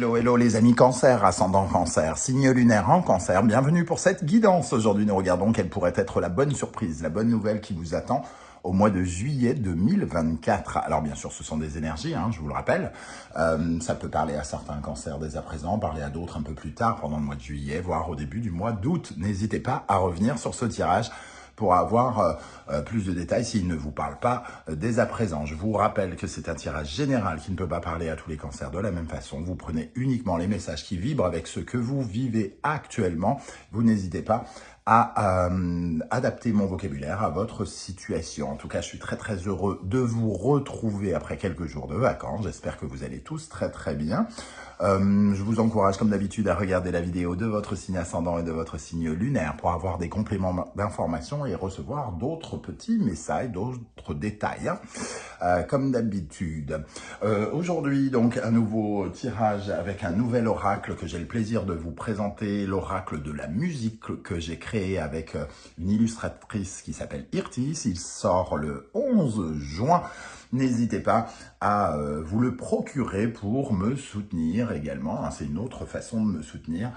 Hello, hello les amis cancer, ascendant cancer, signe lunaire en cancer, bienvenue pour cette guidance. Aujourd'hui nous regardons quelle pourrait être la bonne surprise, la bonne nouvelle qui vous attend au mois de juillet 2024. Alors bien sûr ce sont des énergies, je vous le rappelle, ça peut parler à certains cancers dès à présent, parler à d'autres un peu plus tard pendant le mois de juillet, voire au début du mois d'août. N'hésitez pas à revenir sur ce tirage pour avoir plus de détails s'il ne vous parle pas dès à présent. Je vous rappelle que c'est un tirage général qui ne peut pas parler à tous les cancers de la même façon. Vous prenez uniquement les messages qui vibrent avec ce que vous vivez actuellement. Vous n'hésitez pas à adapter mon vocabulaire à votre situation. En tout cas, je suis très très heureux de vous retrouver après quelques jours de vacances. J'espère que vous allez tous très très bien. Je vous encourage comme d'habitude à regarder la vidéo de votre signe ascendant et de votre signe lunaire pour avoir des compléments d'informations et recevoir d'autres petits messages, d'autres détails, comme d'habitude. Aujourd'hui, donc, un nouveau tirage avec un nouvel oracle que j'ai le plaisir de vous présenter, l'oracle de la musique que j'ai créé avec une illustratrice qui s'appelle Irtis. Il sort le 11 juin. N'hésitez pas à vous le procurer pour me soutenir également. C'est une autre façon de me soutenir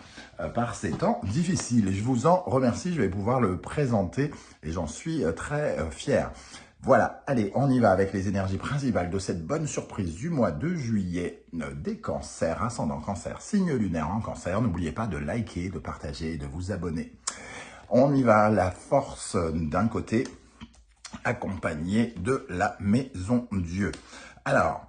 par ces temps difficiles. Et je vous en remercie, je vais pouvoir le présenter et j'en suis très fier. Voilà, allez, on y va avec les énergies principales de cette bonne surprise du mois de juillet des cancers, ascendant cancer, signe lunaire en cancer. N'oubliez pas de liker, de partager et de vous abonner. On y va, la force d'un côté, accompagné de la maison Dieu. Alors,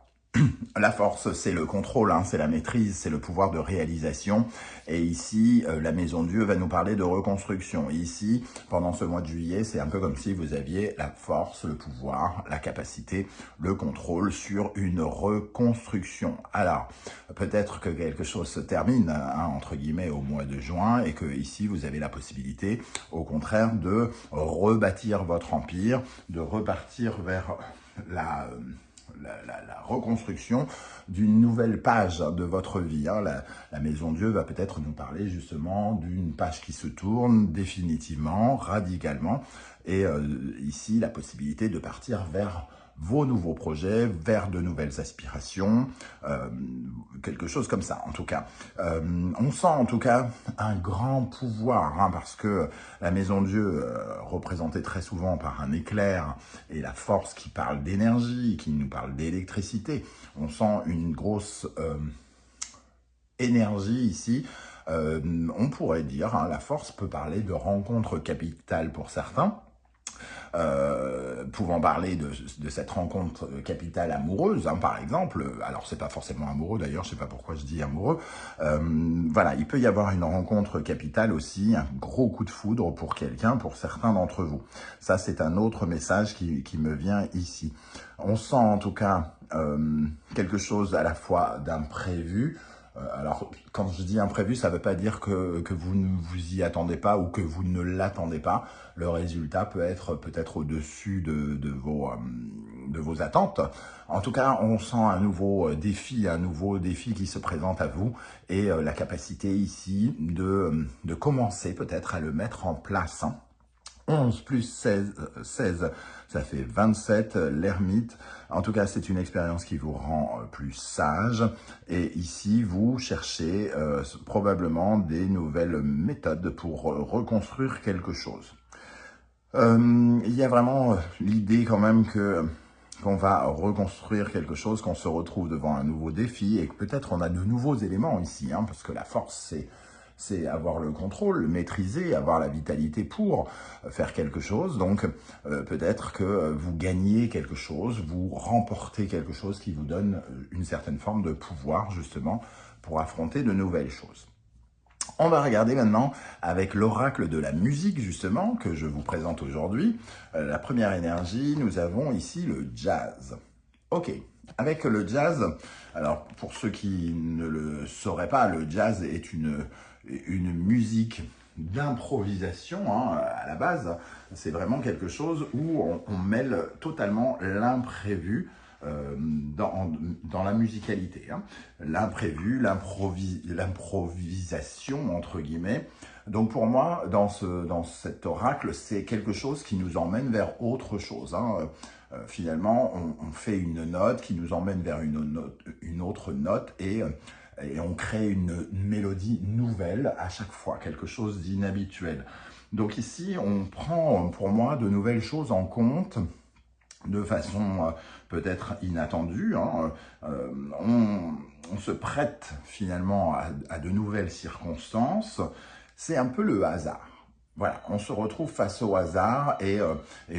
la force, c'est le contrôle, c'est la maîtrise, c'est le pouvoir de réalisation. Et ici, la maison Dieu va nous parler de reconstruction. Ici, pendant ce mois de juillet, c'est un peu comme si vous aviez la force, le pouvoir, la capacité, le contrôle sur une reconstruction. Alors, peut-être que quelque chose se termine, entre guillemets, au mois de juin, et que ici, vous avez la possibilité, au contraire, de rebâtir votre empire, de repartir vers la reconstruction d'une nouvelle page de votre vie. La maison Dieu va peut-être nous parler justement d'une page qui se tourne définitivement, radicalement, et ici la possibilité de partir vers vos nouveaux projets, vers de nouvelles aspirations, quelque chose comme ça en tout cas. On sent en tout cas un grand pouvoir, parce que la maison Dieu, représentée très souvent par un éclair, et la force qui parle d'énergie, qui nous parle d'électricité, on sent une grosse énergie ici. On pourrait dire, la force peut parler de rencontre capitale pour certains, pouvant parler de cette rencontre capitale amoureuse, par exemple. Alors, c'est pas forcément amoureux, d'ailleurs, je sais pas pourquoi je dis amoureux. Voilà, il peut y avoir une rencontre capitale aussi, un gros coup de foudre pour quelqu'un, pour certains d'entre vous. Ça, c'est un autre message qui me vient ici. On sent en tout cas quelque chose à la fois d'imprévu. Alors, quand je dis imprévu, ça ne veut pas dire que vous ne vous y attendez pas ou que vous ne l'attendez pas. Le résultat peut être peut-être au-dessus de vos attentes. En tout cas, on sent un nouveau défi qui se présente à vous et la capacité ici de commencer peut-être à le mettre en place. 11 plus 16, ça fait 27, l'ermite. En tout cas, c'est une expérience qui vous rend plus sage. Et ici, vous cherchez probablement des nouvelles méthodes pour reconstruire quelque chose. Il y a vraiment l'idée quand même qu'on va reconstruire quelque chose, qu'on se retrouve devant un nouveau défi et que peut-être on a de nouveaux éléments ici, parce que la force, c'est avoir le contrôle, maîtriser, avoir la vitalité pour faire quelque chose. Donc, peut-être que vous gagnez quelque chose, vous remportez quelque chose qui vous donne une certaine forme de pouvoir, justement, pour affronter de nouvelles choses. On va regarder maintenant avec l'oracle de la musique, justement, que je vous présente aujourd'hui. La première énergie, nous avons ici le jazz. Ok, avec le jazz, alors pour ceux qui ne le sauraient pas, le jazz est une musique d'improvisation, à la base. C'est vraiment quelque chose où on mêle totalement l'imprévu dans la musicalité. L'imprévu, l'improvisation, entre guillemets. Donc pour moi, dans cet oracle, c'est quelque chose qui nous emmène vers autre chose. Finalement, on fait une note qui nous emmène vers une autre note et et on crée une mélodie nouvelle à chaque fois, quelque chose d'inhabituel. Donc ici, on prend pour moi de nouvelles choses en compte de façon peut-être inattendue. Hein. On se prête finalement à de nouvelles circonstances. C'est un peu le hasard. Voilà, on se retrouve face au hasard et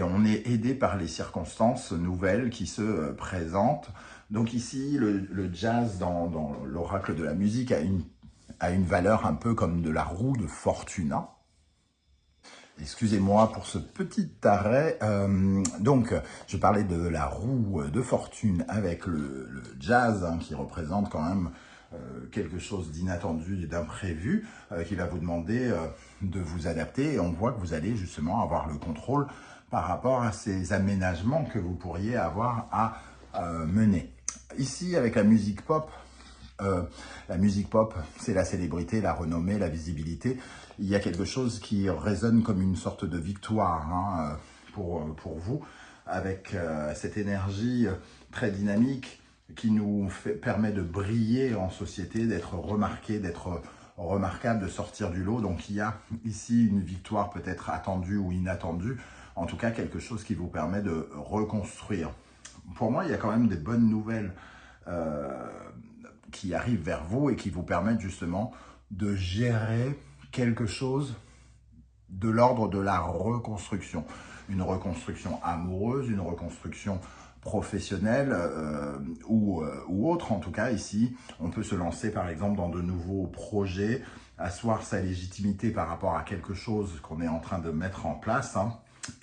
on est aidé par les circonstances nouvelles qui se présentent. Donc ici, le jazz dans l'oracle de la musique a une valeur un peu comme de la roue de Fortuna. Excusez-moi pour ce petit arrêt. Donc, je parlais de la roue de fortune avec le jazz, hein, qui représente quand même quelque chose d'inattendu et d'imprévu, qui va vous demander de vous adapter. Et on voit que vous allez justement avoir le contrôle par rapport à ces aménagements que vous pourriez avoir à mener. Ici, avec la musique pop, c'est la célébrité, la renommée, la visibilité. Il y a quelque chose qui résonne comme une sorte de victoire, hein, pour vous, avec cette énergie très dynamique qui nous permet de briller en société, d'être remarqué, d'être remarquable, de sortir du lot. Donc il y a ici une victoire peut-être attendue ou inattendue, en tout cas quelque chose qui vous permet de reconstruire. Pour moi, il y a quand même des bonnes nouvelles qui arrivent vers vous et qui vous permettent justement de gérer quelque chose de l'ordre de la reconstruction. Une reconstruction amoureuse, une reconstruction professionnelle ou autre. En tout cas, ici, on peut se lancer par exemple dans de nouveaux projets, asseoir sa légitimité par rapport à quelque chose qu'on est en train de mettre en place. Hein,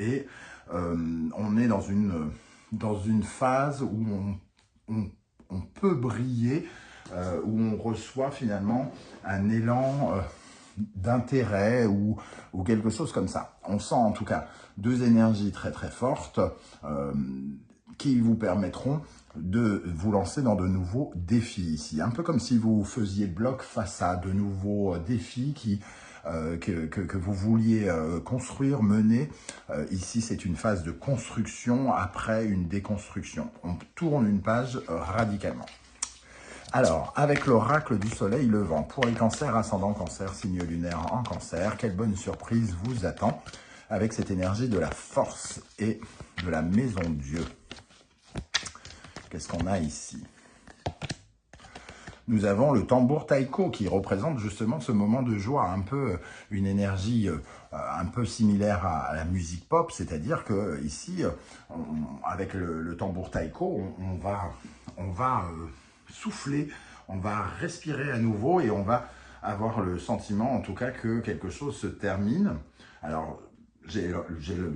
et on est dans une phase où on peut briller, où on reçoit finalement un élan d'intérêt ou quelque chose comme ça. On sent en tout cas deux énergies très très fortes qui vous permettront de vous lancer dans de nouveaux défis ici. Un peu comme si vous faisiez bloc face à de nouveaux défis que vous vouliez construire, mener. Ici, c'est une phase de construction après une déconstruction. On tourne une page radicalement. Alors, avec l'oracle du soleil levant, pour les cancers, ascendant cancer, signe lunaire en cancer, quelle bonne surprise vous attend avec cette énergie de la force et de la maison Dieu. Qu'est-ce qu'on a ici? Nous avons le tambour taiko qui représente justement ce moment de joie, un peu une énergie un peu similaire à la musique pop, c'est-à-dire que ici, avec le tambour taiko, on va souffler, on va respirer à nouveau et on va avoir le sentiment en tout cas que quelque chose se termine. Alors, j'ai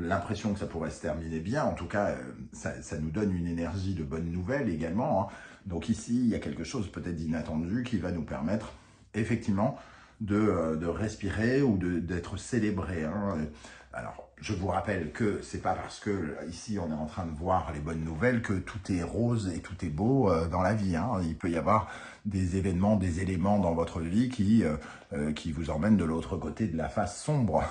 l'impression que ça pourrait se terminer bien. En tout cas, ça nous donne une énergie de bonne nouvelle également. Hein. Donc ici, il y a quelque chose peut-être d'inattendu qui va nous permettre effectivement de respirer ou d'être célébré. Hein. Alors, je vous rappelle que c'est pas parce que ici on est en train de voir les bonnes nouvelles que tout est rose et tout est beau dans la vie. Hein. Il peut y avoir des événements, des éléments dans votre vie qui vous emmènent de l'autre côté de la face sombre.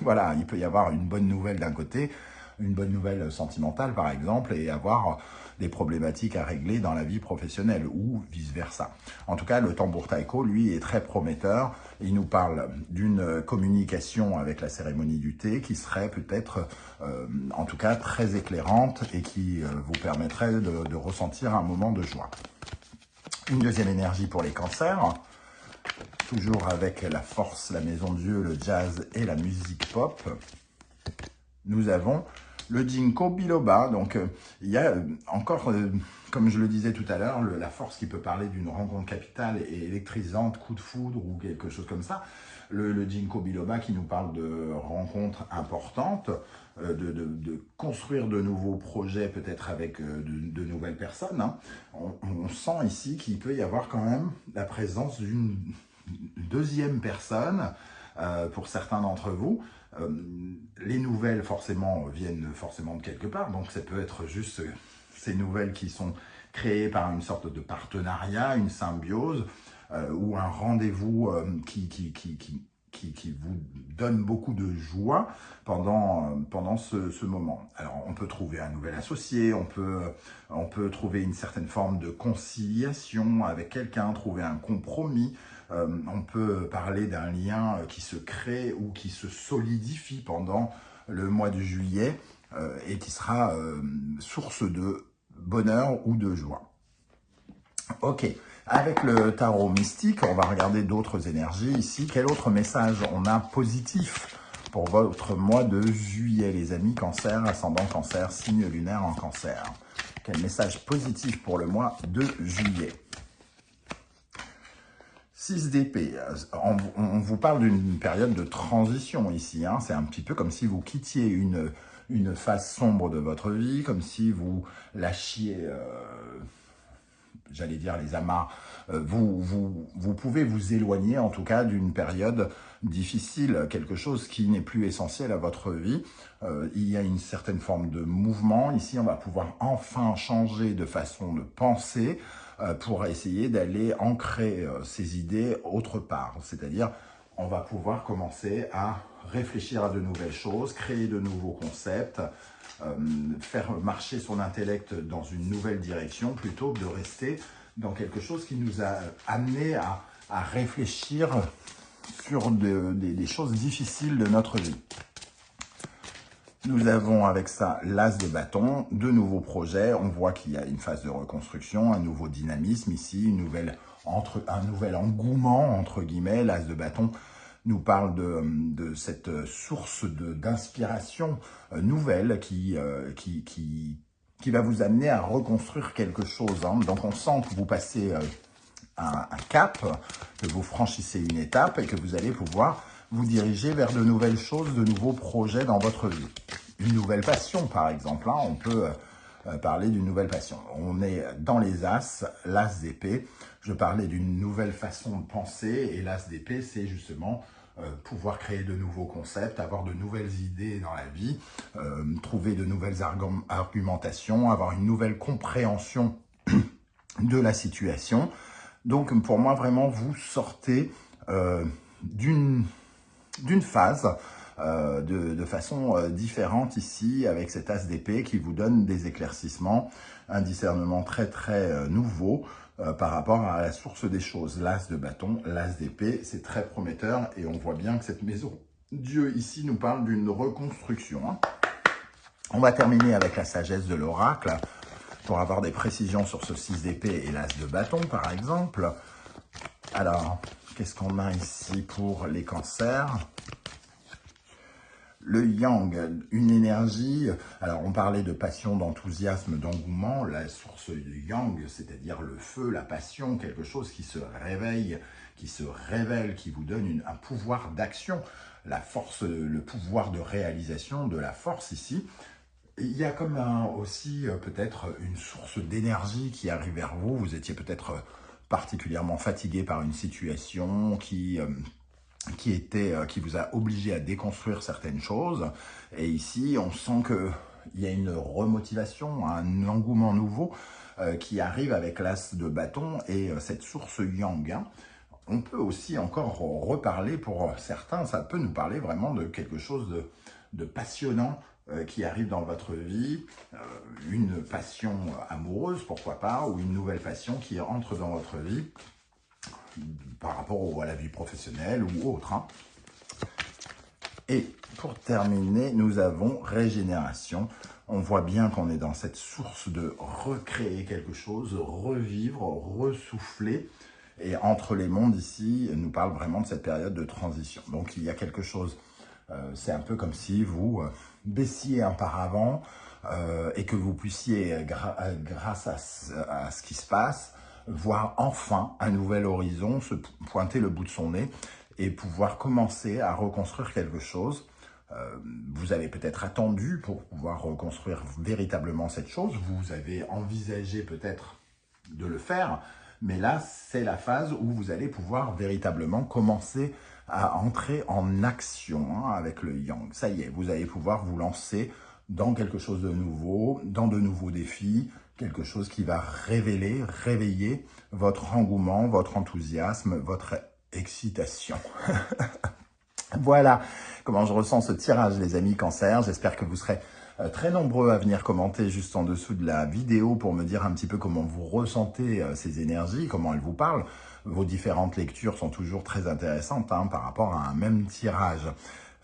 Voilà, il peut y avoir une bonne nouvelle d'un côté, une bonne nouvelle sentimentale par exemple, et avoir des problématiques à régler dans la vie professionnelle ou vice-versa. En tout cas, le tambour taiko, lui, est très prometteur. Il nous parle d'une communication avec la cérémonie du thé qui serait peut-être, en tout cas, très éclairante et qui vous permettrait de ressentir un moment de joie. Une deuxième énergie pour les cancers, toujours avec la force, la maison Dieu, le jazz et la musique pop. Nous avons le Ginkgo biloba. Donc, il y a encore, comme je le disais tout à l'heure, la force qui peut parler d'une rencontre capitale et électrisante, coup de foudre ou quelque chose comme ça. Le Ginkgo biloba qui nous parle de rencontres importantes, de construire de nouveaux projets peut-être avec de nouvelles personnes. Hein. On sent ici qu'il peut y avoir quand même la présence d'une deuxième personne pour certains d'entre vous. Les nouvelles forcément viennent forcément de quelque part, donc ça peut être juste ces nouvelles qui sont créées par une sorte de partenariat, une symbiose ou un rendez-vous qui qui vous donne beaucoup de joie pendant ce moment. Alors, on peut trouver un nouvel associé, on peut trouver une certaine forme de conciliation avec quelqu'un, trouver un compromis. On peut parler d'un lien qui se crée ou qui se solidifie pendant le mois de juillet et qui sera source de bonheur ou de joie. Ok, avec le tarot mystique, on va regarder d'autres énergies ici. Quel autre message on a positif pour votre mois de juillet, les amis? Cancer, ascendant cancer, signe lunaire en cancer. Quel message positif pour le mois de juillet? 6 d'épée, on vous parle d'une période de transition ici, hein. C'est un petit peu comme si vous quittiez une phase sombre de votre vie, comme si vous lâchiez, j'allais dire les amarres, vous pouvez vous éloigner en tout cas d'une période difficile, quelque chose qui n'est plus essentiel à votre vie. Il y a une certaine forme de mouvement, ici on va pouvoir enfin changer de façon de penser, pour essayer d'aller ancrer ces idées autre part. C'est-à-dire, on va pouvoir commencer à réfléchir à de nouvelles choses, créer de nouveaux concepts, faire marcher son intellect dans une nouvelle direction plutôt que de rester dans quelque chose qui nous a amené à réfléchir sur des choses difficiles de notre vie. Nous avons avec ça l'as de bâton, de nouveaux projets. On voit qu'il y a une phase de reconstruction, un nouveau dynamisme ici, un nouvel engouement, entre guillemets. L'as de bâton nous parle de cette source d'inspiration nouvelle qui va vous amener à reconstruire quelque chose, hein. Donc on sent que vous passez un cap, que vous franchissez une étape et que vous allez pouvoir vous diriger vers de nouvelles choses, de nouveaux projets dans votre vie. Une nouvelle passion, par exemple, hein, on peut parler d'une nouvelle passion. On est dans les as, l'as d'épée. Je parlais d'une nouvelle façon de penser et l'as d'épée, c'est justement pouvoir créer de nouveaux concepts, avoir de nouvelles idées dans la vie, trouver de nouvelles argumentations, avoir une nouvelle compréhension de la situation. Donc, pour moi, vraiment, vous sortez d'une phase de façon différente ici, avec cet as d'épée qui vous donne des éclaircissements, un discernement très très nouveau par rapport à la source des choses. L'as de bâton, l'as d'épée, c'est très prometteur et on voit bien que cette maison Dieu ici nous parle d'une reconstruction, hein. On va terminer avec la sagesse de l'oracle pour avoir des précisions sur ce 6 d'épée et l'as de bâton par exemple. Alors, qu'est-ce qu'on a ici pour les cancers? Le yang, une énergie, alors on parlait de passion, d'enthousiasme, d'engouement, la source du yang, c'est-à-dire le feu, la passion, quelque chose qui se réveille, qui se révèle, qui vous donne un pouvoir d'action, la force, le pouvoir de réalisation, de la force ici. Il y a comme aussi peut-être une source d'énergie qui arrive vers vous, vous étiez peut-être particulièrement fatigué par une situation qui vous a obligé à déconstruire certaines choses. Et ici, on sent qu'il y a une remotivation, un engouement nouveau qui arrive avec l'as de bâton et cette source yang, hein. On peut aussi encore reparler pour certains, ça peut nous parler vraiment de quelque chose de passionnant qui arrive dans votre vie, une passion amoureuse, pourquoi pas, ou une nouvelle passion qui entre dans votre vie, par rapport à la vie professionnelle ou autre, hein. Et pour terminer, nous avons régénération. On voit bien qu'on est dans cette source de recréer quelque chose, revivre, ressouffler. Et entre les mondes ici, nous parle vraiment de cette période de transition. Donc il y a quelque chose, c'est un peu comme si vous baissiez un paravent et que vous puissiez, grâce à ce qui se passe, voir enfin un nouvel horizon, se pointer le bout de son nez et pouvoir commencer à reconstruire quelque chose. Vous avez peut-être attendu pour pouvoir reconstruire véritablement cette chose, vous avez envisagé peut-être de le faire, mais là, c'est la phase où vous allez pouvoir véritablement commencer à entrer en action, hein, avec le yang. Ça y est, vous allez pouvoir vous lancer dans quelque chose de nouveau, dans de nouveaux défis, quelque chose qui va réveiller votre engouement, votre enthousiasme, votre excitation. Voilà comment je ressens ce tirage, les amis Cancer. J'espère que vous serez très nombreux à venir commenter juste en dessous de la vidéo pour me dire un petit peu comment vous ressentez ces énergies, comment elles vous parlent. Vos différentes lectures sont toujours très intéressantes par rapport à un même tirage.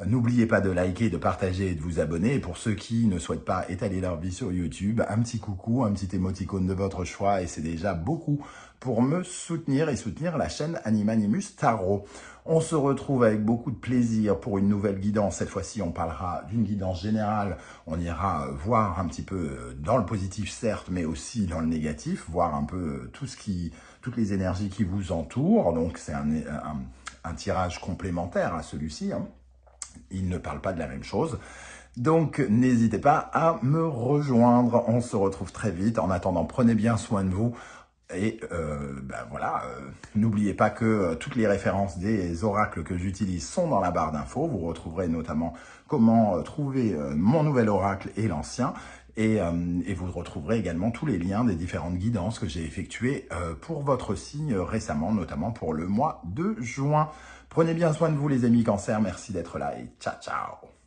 N'oubliez pas de liker, de partager et de vous abonner. Et pour ceux qui ne souhaitent pas étaler leur vie sur YouTube, un petit coucou, un petit émoticône de votre choix et c'est déjà beaucoup pour me soutenir et soutenir la chaîne Animanimus Tarot. On se retrouve avec beaucoup de plaisir pour une nouvelle guidance. Cette fois-ci, on parlera d'une guidance générale. On ira voir un petit peu dans le positif, certes, mais aussi dans le négatif, voir un peu toutes les énergies qui vous entourent. Donc, c'est un tirage complémentaire à celui-ci. Il ne parle pas de la même chose. Donc, n'hésitez pas à me rejoindre. On se retrouve très vite. En attendant, prenez bien soin de vous. Et voilà, n'oubliez pas que toutes les références des oracles que j'utilise sont dans la barre d'infos. Vous retrouverez notamment comment trouver mon nouvel oracle et l'ancien. Et vous retrouverez également tous les liens des différentes guidances que j'ai effectuées pour votre signe récemment, notamment pour le mois de juin. Prenez bien soin de vous les amis Cancer, merci d'être là et ciao ciao.